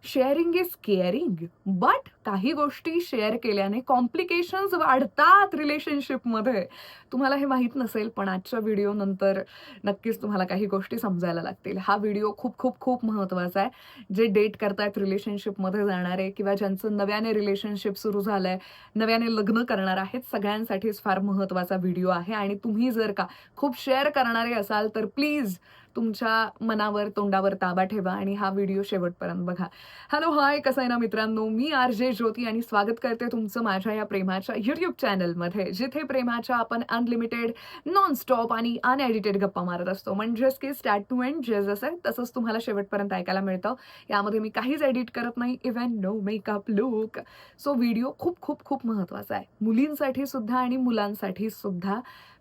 Sharing is caring. But काही गोष्टी share केल्याने कॉम्प्लिकेशन्स वाढतात रिलेशनशिपमध्ये. तुम्हाला हे माहीत नसेल, पण आजच्या व्हिडिओनंतर नक्कीच तुम्हाला काही गोष्टी समजायला लागतील. हा व्हिडिओ खूप खूप खूप महत्त्वाचा आहे. जे डेट करतायत रिलेशनशिपमध्ये जाणारे किंवा ज्यांचं नव्याने रिलेशनशिप सुरू झालंय, नव्याने लग्न करणार आहेत, सगळ्यांसाठीच फार महत्त्वाचा व्हिडिओ आहे. आणि तुम्ही जर का खूप शेअर करणारे असाल, तर प्लीज तुमच्या मनावर, तोंडावर ताबा ठेवा आणि हा व्हिडिओ शेवटपर्यंत बघा. हॅलो, हाय, कसं आहे ना मित्रांनो, मी आर.जे. ज्योती आणि स्वागत करते तुमचं माझ्या या प्रेमाच्या YouTube चॅनलमध्ये, जिथे प्रेमाच्या आपण अनलिमिटेड, नॉन-स्टॉप आणि अनएडिटेड गप्पा मारत असतो. म्हणजेच की स्टार्ट टू एंड जे जसं आहे तसंच तुम्हाला शेवटपर्यंत ऐकायला मिळतं. यामध्ये मी काहीच एडिट करत नाही, even no makeup look. So video खूप खूप खूप महत्त्वाचा आहे. मुलींसाठी सुद्धा आणि मुलांसाठी सुद्धा.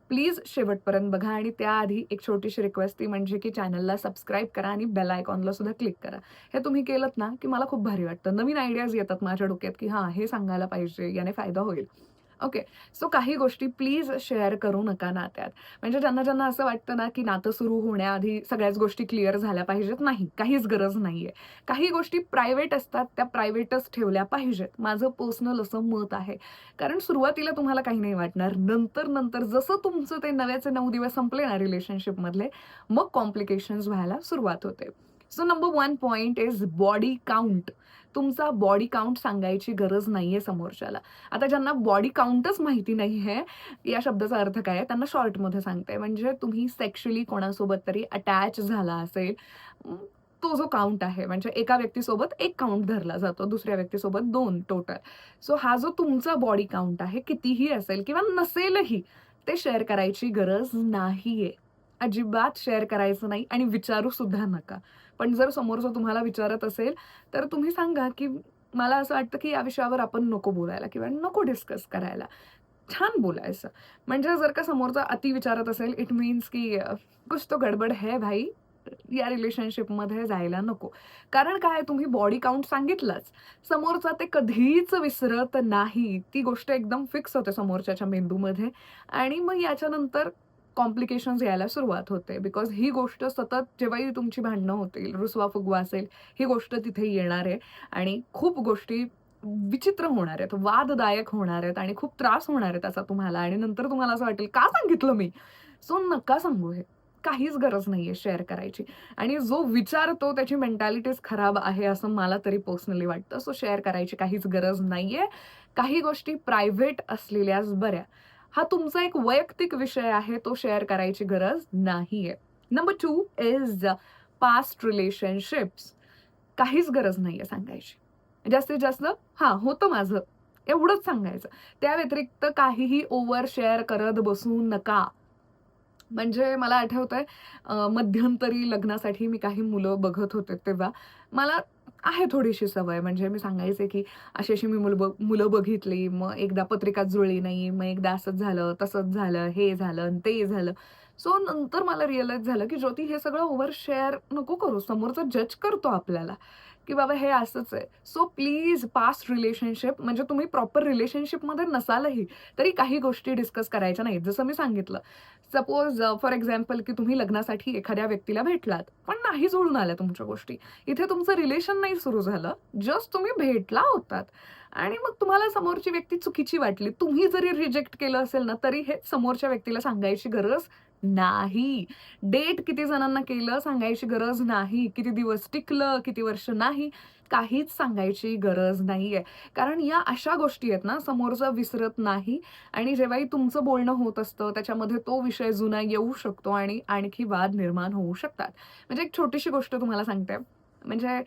प्लीज शेवटपर्यंत बघा आणि त्याआधी एक छोटीशी रिक्वेस्ट ती म्हणजे की चॅनलला सबस्क्राईब करा आणि बेल आयकॉनला सुद्धा क्लिक करा. हे तुम्ही केलत ना, की मला खूप भारी वाटतं. नवीन आयडियाज येतात माझ्या डोक्यात, की हां, हे सांगायला पाहिजे, याने फायदा होईल. ओके. सो काही गोष्टी प्लीज शेअर करू नका नात्यात. म्हणजे ज्यांना असं वाटतं ना, की नातं सुरू होण्याआधी सगळ्याच गोष्टी क्लिअर झाल्या पाहिजेत. नाही, काहीच गरज नाहीये. काही गोष्टी प्रायव्हेट असतात, त्या प्रायव्हेटच ठेवल्या पाहिजेत. माझं पर्सनल असं मत आहे. कारण सुरुवातीला तुम्हाला काही नाही वाटणार. नंतर जसं तुमचं ते नव्याचे 9 दिवस संपले ना रिलेशनशिपमधले, मग कॉम्प्लिकेशन्स व्हायला सुरुवात होते. So number 1 point is body count. तुमचा बॉडी काउंट सांगायची गरज नाहीये समोरच्याला. आता ज्यांना बॉडी काउंटच माहिती नाहीये, या शब्दाचा अर्थ काय आहे, त्यांना शॉर्टमध्ये सांगते. म्हणजे तुम्ही सेक्शुअली कोणासोबत तरी अटॅच झाला असेल, अं, तो जो काउंट आहे, म्हणजे एका व्यक्तीसोबत 1 काउंट धरला जातो, दुसऱ्या व्यक्तीसोबत 2 टोटल. सो हा जो तुमचा बॉडी काउंट आहे, कितीही असेल किंवा नसेलही, ते शेअर करायची गरज नाहीये. अजिबात शेअर करायचं नाही आणि विचारू सुद्धा नका. पण जर समोरचा तुम्हाला विचारत असेल, तर तुम्ही सांगा, की मला असं वाटतं, की या विषयावर आपण नको बोलायला किंवा नको डिस्कस करायला. छान बोलायचं. म्हणजे जर का समोरचा अति विचारत असेल, इट मीन्स की कुछ तो गडबड है भाई. या रिलेशनशिपमध्ये जायला नको. कारण काय तुम्ही बॉडी काउंट सांगितलंच. समोरचा ते कधीच विसरत नाही. ती गोष्ट एकदम फिक्स होते समोरच्याच्या मेंदूमध्ये आणि मग याच्यानंतर कॉम्प्लिकेशन्स यायला सुरुवात होते. बिकॉज ही गोष्ट सतत जेव्हाही तुमची भांडणं होतील, रुसवा-फुगवा असेल, ही गोष्ट तिथे येणार आहे आणि खूप गोष्टी विचित्र होणार आहेत, वाददायक होणार आहेत आणि खूप त्रास होणार आहे त्याचा तुम्हाला आणि नंतर तुम्हाला असं वाटेल, "का सांगितलं मी?" सो नका सांगू हे. काहीच गरज नाहीये शेअर करायची आणि जो विचारतो त्याची मेंटॅलिटीच खराब आहे असं मला तरी पर्सनली वाटतं. सो शेअर करायची काहीच गरज नाहीये. काही गोष्टी प्रायव्हेट असलेल्याच बऱ्या. हा तुमचा एक वैयक्तिक विषय आहे, तो शेअर करायची गरज नाहीये. Number 2 is past relationships. काहीच गरज नाहीये सांगायची. जास्तीत जास्त हां, होतं माझं एवढंच सांगायचं. त्या व्यतिरिक्त काहीही ओव्हर शेअर करत बसू नका. म्हणजे मला आठवतंय मध्यंतरी लग्नासाठी मी काही मुलं बघत होते तेव्हा मला आहे थोडीशी सवय म्हणजे मी सांगायचे, की अशी-अशी मी मुलं बघितली. मग एकदा पत्रिकाच जुळली नाही. मग एकदा असंच झालं, तसंच झालं, हे झालं आणि ते झालं. सो नंतर मला रिअलाईज झालं, की ज्योती हे सगळं ओव्हर शेअर नको करू. समोरचा जज करतो आपल्याला, की बाबा हे असंच आहे. सो प्लीज पास्ट रिलेशनशिप म्हणजे तुम्ही प्रॉपर रिलेशनशिपमध्ये नसालही, तरी काही गोष्टी डिस्कस करायच्या नाहीत. जसं मी सांगितलं. सपोज फॉर एक्झाम्पल की तुम्ही लग्नासाठी एखाद्या व्यक्तीला भेटलात, पण नाही जुळून आल्या तुमच्या गोष्टी. इथे तुमचं रिलेशन नाही सुरू झालं, जस्ट तुम्ही भेटला होतात आणि मग तुम्हाला समोरची व्यक्ती चुकीची वाटली. तुम्ही जरी रिजेक्ट केलं असेल ना, तरी हे समोरच्या व्यक्तीला सांगायची गरज नाही. डेट किती जणांना केलं सांगायची गरज नाही. किती दिवस टिकलं, किती वर्ष नाही, काहीच सांगायची गरज नाहीये. कारण या अशा गोष्टी आहेत ना, समोरचा विसरत नाही आणि जेव्हाही तुमचं बोलणं होत असतं, त्याच्यामध्ये तो विषय जुना येऊ शकतो आणि आणखी वाद निर्माण होऊ शकतात. म्हणजे एक छोटीशी गोष्ट तुम्हाला सांगते. म्हणजे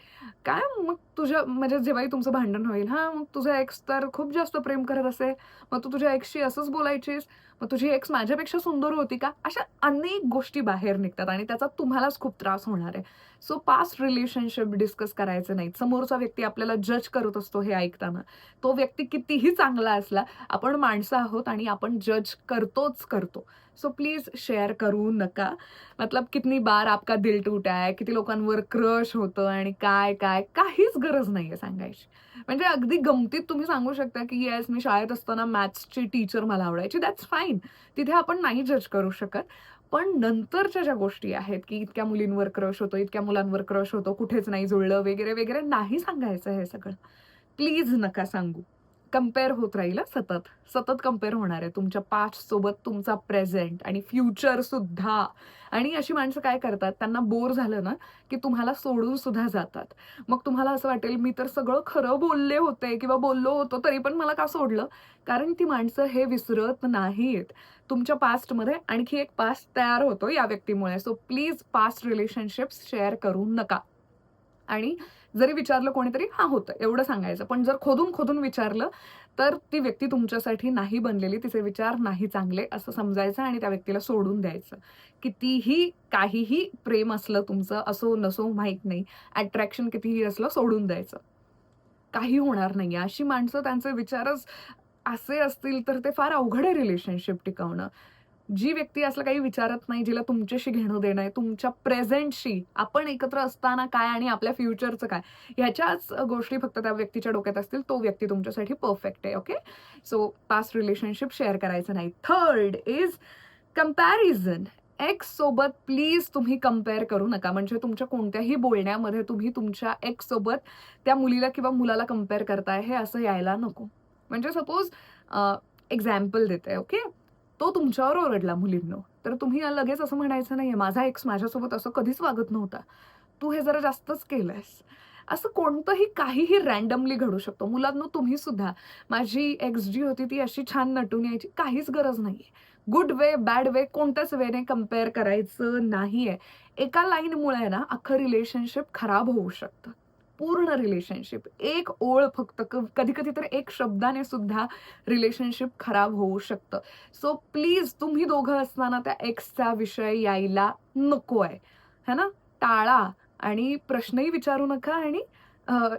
काय मग तुझ्या म्हणजे जेव्हाही तुमचं भांडण होईल, "हां, मग तुझा एक्स तर खूप जास्त प्रेम करत असे. मग तू तुझ्या एक्सशी असंच बोलायचीस? मग तुझी एक्स माझ्यापेक्षा सुंदर होती का?" अशा अनेक गोष्टी बाहेर निघतात आणि त्याचा तुम्हालाच खूप त्रास होणार आहे. सो पास्ट रिलेशनशिप डिस्कस करायचे नाहीत. समोरचा व्यक्ती आपल्याला जज करत असतो हे ऐकताना. तो व्यक्ती कितीही चांगला असला, आपण माणसं आहोत आणि आपण जज करतोच करतो. सो प्लीज शेअर करू नका. मतलब कितनी बार आपका दिल टूटा है, किती लोकांवर क्रश होतं आणि काय काहीच गरज नाहीये सांगायची. म्हणजे अगदी गमतीत तुम्ही सांगू शकता, की येस मी शाळेत असताना मॅथ्सची टीचर मला आवडायची. That's fine. तिथे आपण नाही जज करू शकत. पण नंतरच्या ज्या गोष्टी आहेत, की इतक्या मुलींवर क्रश होतो, इतक्या मुलांवर क्रश होतो, कुठेच नाही जुळलं वगैरे, वगैरे नाही सांगायचं हे सगळं. प्लीज नका सांगू. कंपेअर होत राहील सतत. सतत कंपेअर होणार आहे तुमच्या पास्ट सोबत तुमचा प्रेझेंट आणि फ्युचर सुद्धा. आणि अशी माणसं काय करतात, त्यांना बोर झालं ना, की तुम्हाला सोडून सुद्धा जातात. मग तुम्हाला असं वाटेल, मी तर सगळं खरं बोलले होते किंवा बोललो होतो, तरी पण मला का सोडलं? कारण ती माणसं हे विसरत नाहीत. तुमच्या पास्टमध्ये आणखी एक पास्ट तयार होतो या व्यक्तीमुळे. So please past relationships share करू नका. आणि जरी विचारलं कोणीतरी, "हां, होतं." एवढं सांगायचं. पण जर खोदून-खोदून विचारलं, तर ती व्यक्ती तुमच्यासाठी नाही बनलेली, तिचे विचार नाही चांगले असं समजायचं आणि त्या व्यक्तीला सोडून द्यायचं. कितीही, काहीही प्रेम असलं तुमचं, असो नसो माहीत नाही, अट्रॅक्शन कितीही असलं, सोडून द्यायचं. काही होणार नाहीये. अशी माणसं त्यांचे विचारच असे असतील, तर ते फार अवघड आहे रिलेशनशिप टिकवणं. जी व्यक्ती असलं काही विचारत नाही, जिला तुमच्याशी घेणं-देणं आहे, तुमच्या प्रेझेंटशी, आपण एकत्र असताना काय आणि आपल्या फ्युचरचं काय, ह्याच्याच गोष्टी फक्त त्या व्यक्तीच्या डोक्यात असतील, तो व्यक्ती तुमच्यासाठी परफेक्ट आहे. Okay. So past relationship share करायचं नाही. Third is comparison. एक्स सोबत प्लीज तुम्ही कंपेअर करू नका. म्हणजे तुमच्या कोणत्याही बोलण्यामध्ये तुम्ही तुमच्या एक्स सोबत त्या मुलीला किंवा मुलाला कंपेअर करताय, हे असं यायला नको. म्हणजे सपोज एक्झाम्पल देते, ओके. तो तुमच्यावर ओरडला मुलींनो, तर तुम्ही लगेच असं म्हणायचं नाहीये, "माझा एक्स माझ्यासोबत असं कधीच वागत नव्हता. तू हे जरा जास्तच केलंयस." असं कोणतंही काहीही रँडमली घडू शकतो. मुलांनो तुम्ही सुद्धा, माझी एक्स जी होती ती अशी छान नटून यायची, काहीच गरज नाहीये. गुड वे, बॅड वे कोणत्याच वेने कंपेअर करायचं नाहीये. एका लाईनमुळे ना अख्खं रिलेशनशिप खराब होऊ शकतं. पूर्ण रिलेशनशिप. एक ओळ फक्त कधी-कधी तर एक शब्दाने सुद्धा रिलेशनशिप खराब होऊ शकतं. सो प्लीज तुम्ही दोघं असताना त्या एक्सचा विषय यायला नकोय. है ना? टाळा आणि प्रश्नही विचारू नका आणि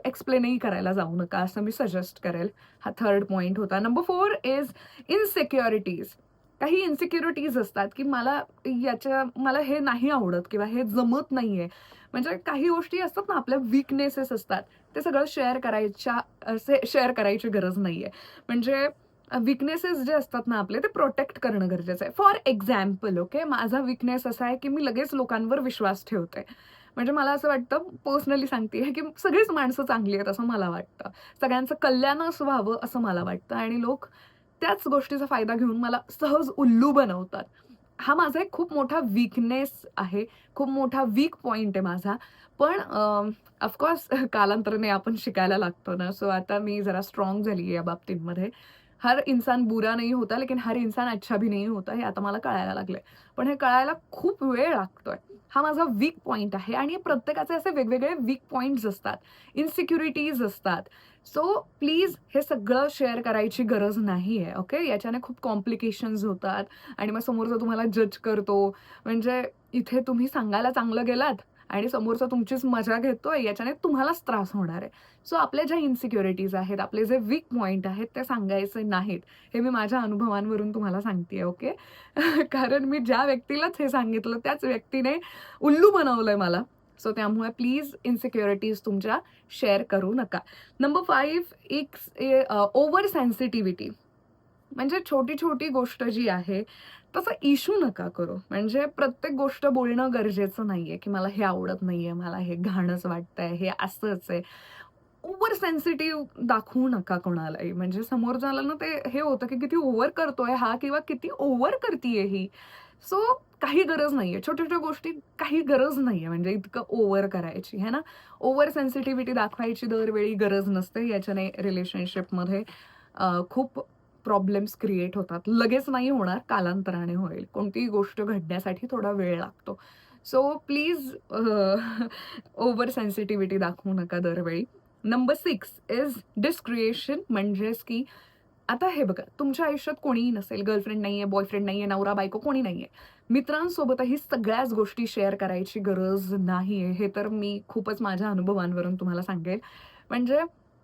एक्सप्लेनही करायला जाऊ नका, असं मी सजेस्ट करेल. हा थर्ड पॉइंट होता. Number 4 is insecurities. काही इन्सिक्युरिटीज असतात, की मला हे नाही आवडत किंवा हे जमत नाहीये. म्हणजे काही गोष्टी असतात ना, आपल्या वीकनेसेस असतात. ते सगळं शेअर करायची गरज नाहीये. म्हणजे वीकनेसेस जे असतात ना आपले, ते प्रोटेक्ट करणं गरजेचं आहे. फॉर एक्झाम्पल ओके, माझा वीकनेस असा आहे, की मी लगेच लोकांवर विश्वास ठेवते. म्हणजे मला असं वाटतं, पर्सनली सांगतेय, की सगळीच माणसं चांगली आहेत असं मला वाटतं. सगळ्यांचं कल्याणच व्हावं असं मला वाटतं आणि लोक त्याच गोष्टीचा फायदा घेऊन मला सहज उल्लू बनवतात. हा माझा एक खूप मोठा वीकनेस आहे. खूप मोठा वीक पॉइंट आहे माझा. पण कालांतराने आपण शिकायला लागतो ना, सो आता मी जरा स्ट्राँग झाली या बाबतींमध्ये. हर इंसान बुरा नहीं होता, लेकिन हर इंसान अच्छा भी नहीं होता, हे आता मला कळायला लागलंय. पण हे कळायला खूप वेळ लागतोय. हा माझा वीक पॉइंट आहे आणि प्रत्येकाचे असे वेगवेगळे वीक पॉइंट्स असतात, इन्सिक्युरिटीज असतात. सो प्लीज हे सगळं शेअर करायची गरज नाहीये, ओके. याच्याने खूप कॉम्प्लिकेशन्स होतात आणि मग समोरचा तुम्हाला जज करतो. म्हणजे इथे तुम्ही सांगायला चांगलं गेलात आणि समोरचा तुमचीच मजा घेतोय, याच्याने तुम्हालाच त्रास होणार आहे. सो आपल्या ज्या इन्सिक्युरिटीज आहेत, आपले जे वीक पॉइंट आहेत, ते सांगायचे नाहीत. हे मी माझ्या अनुभवांवरून तुम्हाला सांगतेय, ओके. कारण मी ज्या व्यक्तीलाच हे सांगितलं, त्याच व्यक्तीने उल्लू बनवलंय मला. सो त्यामुळे प्लीज इन्सिक्युरिटीज तुमच्या शेअर करू नका. Number 5 over sensitivity. म्हणजे छोटी-छोटी गोष्ट जी आहे, तसा इश्यू नका करू. म्हणजे प्रत्येक गोष्ट बोलणं गरजेचं नाहीये, की मला हे आवडत नाहीये, मला हे घाणच वाटतंय, हे असंच आहे. ओव्हर सेन्सिटिव्ह दाखवू नका कोणालाही. म्हणजे समोरच्याला ना ते हे होतं, की किती ओव्हर करतोय हा किंवा किती ओव्हर करतीये ही. सो काही गरज नाहीये. छोट्या-छोट्या गोष्टी काही गरज नाहीये म्हणजे इतकं ओव्हर करायची, है ना? ओव्हर सेन्सिटिव्हिटी दाखवायची दरवेळी गरज नसते. याच्याने रिलेशनशिपमध्ये खूप प्रॉब्लेम्स क्रिएट होतात. लगेच नाही होणार, कालांतराने होईल. कोणतीही गोष्ट घडण्यासाठी थोडा वेळ लागतो. सो प्लीज ओव्हर सेन्सिटिव्हिटी दाखवू नका दरवेळी. नंबर 6 इज डिस्क्रिएशन म्हणजेच की आता हे बघा, तुमच्या आयुष्यात कोणीही नसेल, गर्लफ्रेंड नाहीये, बॉयफ्रेंड नाहीये, नवरा-बायको कोणी नाहीये. मित्रांसोबतही सगळ्याच गोष्टी शेअर करायची गरज नाहीये. हे तर मी खूपच माझ्या अनुभवांवरून तुम्हाला सांगेल. म्हणजे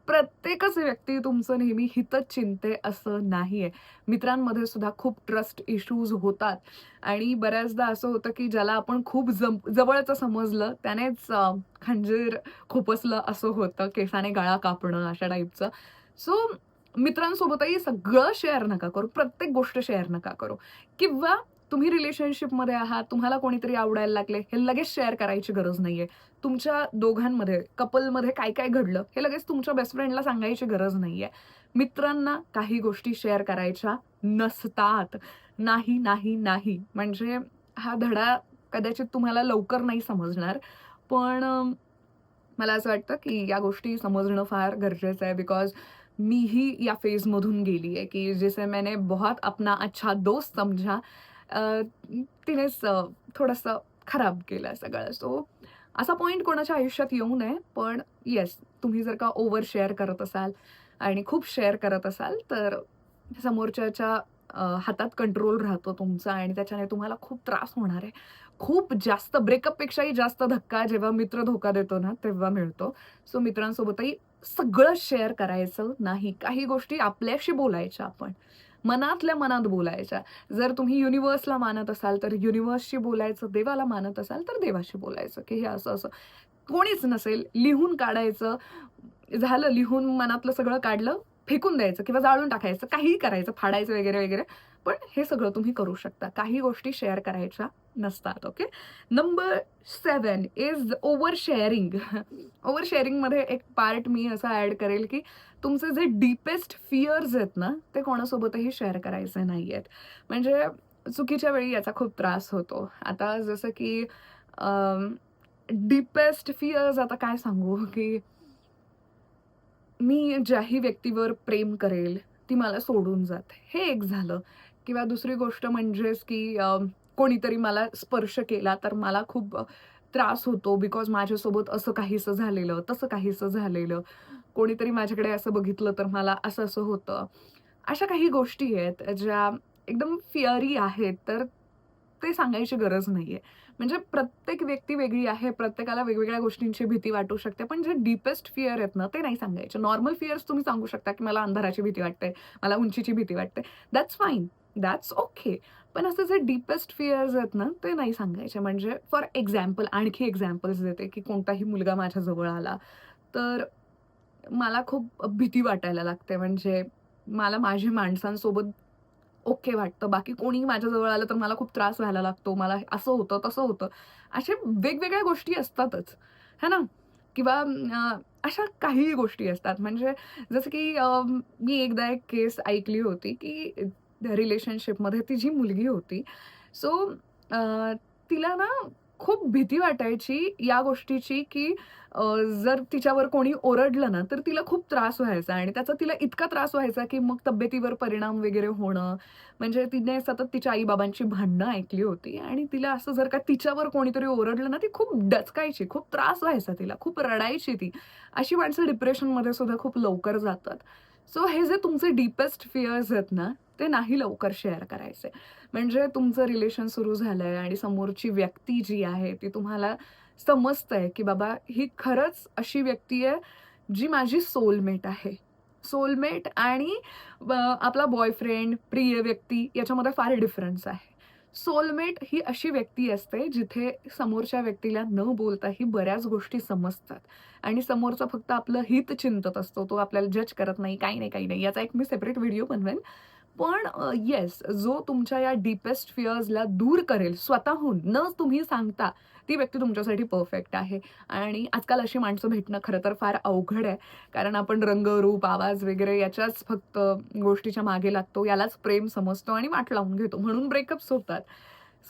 प्रत्येकच व्यक्ती तुमचं नेहमी हितच चिंते असं नाहीये. मित्रांमध्ये सुद्धा खूप ट्रस्ट इश्यूज होतात आणि बऱ्याचदा असं होतं, की ज्याला आपण खूप जवळचं समजलं त्यानेच खंजीर खुपसलं असं होतं, केसाने गळा कापणं अशा टाईपचं. सो मित्रांसोबतही सगळं शेअर नका करू. प्रत्येक गोष्ट शेअर नका करू किंवा तुम्ही रिलेशनशिपमध्ये आहात, तुम्हाला कोणीतरी आवडायला लागले, हे लगेच शेअर करायची गरज नाहीये. तुमच्या दोघांमध्ये, कपलमध्ये काय काय घडलं, हे लगेच तुमच्या बेस्ट फ्रेंडला सांगायची गरज नाहीये. मित्रांना काही गोष्टी शेअर करायच्या नसतात. नाही, नाही, नाही. म्हणजे हा धडा कदाचित तुम्हाला लवकर नाही समजणार. पण मला असं वाटतं, की या गोष्टी समजणं फार गरजेचं आहे बिकॉज मीही या फेजमधून गेली आहे, की जिसे मैंने बहुत अपना अच्छा दोस्त समझा तिनेच थोडंसं खराब केलं सगळं. सो असा पॉइंट कोणाच्या आयुष्यात येऊ नये. पण येस, तुम्ही जर का ओव्हर शेअर करत असाल आणि खूप शेअर करत असाल, तर समोरच्याच्या हातात कंट्रोल राहतो तुमचा आणि त्याच्याने तुम्हाला खूप त्रास होणार आहे. खूप जास्त ब्रेकअपपेक्षाही जास्त धक्का जेव्हा मित्र धोका देतो ना, तेव्हा मिळतो. सो मित्रांसोबतही सगळं शेअर करायचं नाही. काही गोष्टी आपल्याशी बोलायच्या आपण. मनातल्या मनात बोलायच्या. जर तुम्ही युनिव्हर्सला मानत असाल, तर युनिव्हर्सशी बोलायचं. देवाला मानत असाल, तर देवाशी बोलायचं, की हे असं-असं. कोणीच नसेल, लिहून काढायचं. झालं लिहून मनातलं सगळं काढलं, फेकून द्यायचं किंवा जाळून टाकायचं. काहीही करायचं, फाडायचं वगैरे, वगैरे. पण हे सगळं तुम्ही करू शकता. काही गोष्टी शेअर करायच्या नसतात. Okay. Number 7 is over sharing. Over शेअरिंगमध्ये एक पार्ट मी असा ॲड करेल, की तुमचे जे डीपेस्ट फिअर्स आहेत ना, ते कोणासोबतही शेअर करायचे नाहीयेत. म्हणजे चुकीच्या वेळी याचा खूप त्रास होतो. आता जसं की डीपेस्ट फिअर्स आता काय सांगू, की मी ज्याही व्यक्तीवर प्रेम करेल, ती मला सोडून जाते. हे एक झालं किंवा दुसरी गोष्ट म्हणजेच की कोणीतरी मला स्पर्श केला तर मला खूप त्रास होतो बिकॉज माझ्यासोबत असं काहीसं झालेलं, तसं काहीसं झालेलं. कोणीतरी माझ्याकडे असं बघितलं तर मला असं-असं होतं. अशा काही गोष्टी आहेत ज्या एकदम फिअरी आहेत, तर ते सांगायची गरज नाहीये. म्हणजे प्रत्येक व्यक्ती वेगळी आहे. प्रत्येकाला वेगवेगळ्या गोष्टींची भीती वाटू शकते. पण जे डीपेस्ट फिअर आहेत ना, ते नाही सांगायचे. नॉर्मल फिअर्स तुम्ही सांगू शकता, की मला अंधाराची भीती वाटते, मला उंचीची भीती वाटते. That's fine, that's okay. पण असे जे डीपेस्ट फिअर्स आहेत ना, ते नाही सांगायचे. म्हणजे फॉर एक्झाम्पल आणखी एक्झाम्पल्स देते, की कोणताही मुलगा माझ्या जवळ आला, तर मला खूप भीती वाटायला लागते. म्हणजे मला माझ्या माणसांसोबत ओके वाटतं. बाकी कोणीही माझ्या जवळ आलं तर मला खूप त्रास व्हायला लागतो. मला असं होतं, तसं होतं. अशा वेगवेगळ्या गोष्टी असतातच, है ना? किंवा अशा काहीही गोष्टी असतात. म्हणजे जसं की मी एकदा एक केस ऐकली होती, की रिलेशनशिपमध्ये ती जी मुलगी होती, सो तिला ना खूप भीती वाटायची या गोष्टीची, की अ, जर तिच्यावर कोणी ओरडलं ना, तर तिला खूप त्रास व्हायचा आणि त्याचा तिला इतका त्रास व्हायचा, की मग तब्येतीवर परिणाम वगैरे होणं. म्हणजे तिने सतत तिच्या आई-बाबांची भांडणं ऐकली होती आणि तिला असं जर का तिच्यावर कोणीतरी ओरडलं ना, ती खूप डचकायची, खूप त्रास व्हायचा तिला, खूप रडायची ती. अशी माणसं डिप्रेशनमध्ये सुद्धा खूप लवकर जातात. सो हे जे तुमचे डीपेस्ट फिअर्स आहेत ना, ते नाही लवकर शेअर करायचे. म्हणजे तुमचं रिलेशन सुरू झालंय आणि समोरची व्यक्ती जी आहे, ती तुम्हाला समजतंय, की बाबा ही खरंच अशी व्यक्ती आहे, जी माझी सोलमेट आहे. सोलमेट आणि आपला बॉयफ्रेंड, प्रिय व्यक्ती याच्यामध्ये फार डिफरन्स आहे. सोलमेट ही अशी व्यक्ती असते, जिथे समोरच्या व्यक्तीला न बोलताही बऱ्याच गोष्टी समजतात आणि समोरचा फक्त आपलं हित चिंतत असतो. तो आपल्याला जज करत नाही, काही नाही, काही नाही. याचा एक मी सेपरेट व्हिडिओ बनवेन. पण येस, जो तुमच्या या डीपेस्ट फिअर्सला दूर करेल स्वतःहून, न तुम्ही सांगता, ती व्यक्ती तुमच्यासाठी परफेक्ट आहे. आणि आजकाल अशी माणसं भेटणं खरं तर फार अवघड आहे. कारण आपण रंग, रूप, आवाज वगैरे याच्याच फक्त गोष्टीच्या मागे लागतो. यालाच प्रेम समजतो आणि वाट लावून घेतो. म्हणून ब्रेकअप्स होतात.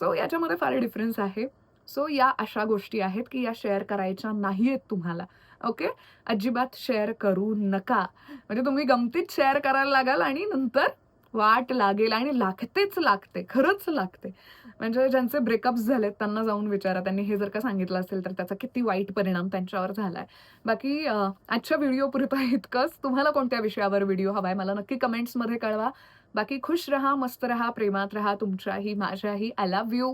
सो याच्यामध्ये फार डिफरन्स आहे. सो या अशा गोष्टी आहेत, की या शेअर करायच्या नाहीयेत तुम्हाला. ओके. अजिबात शेअर करू नका. म्हणजे तुम्ही गमतीत शेअर करायला लागाल आणि नंतर वाट लागेल आणि लागतेच लागते. खरंच लागते. म्हणजे ज्यांचे ब्रेकअप्स झालेत त्यांना जाऊन विचारा. त्यांनी हे जर का सांगितलं असेल तर त्याचा किती वाईट परिणाम त्यांच्यावर झालाय. बाकी आजच्या व्हिडिओपुरतं इतकंच. तुम्हाला कोणत्या विषयावर व्हिडिओ हवाय मला नक्की कमेंट्समध्ये कळवा. बाकी खुश रहा, मस्त रहा, प्रेमात रहा. तुमच्याही, माझ्याही. I love you.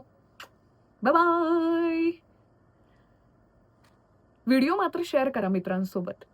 Bye bye. Video मात्र शेअर करा मित्रांसोबत.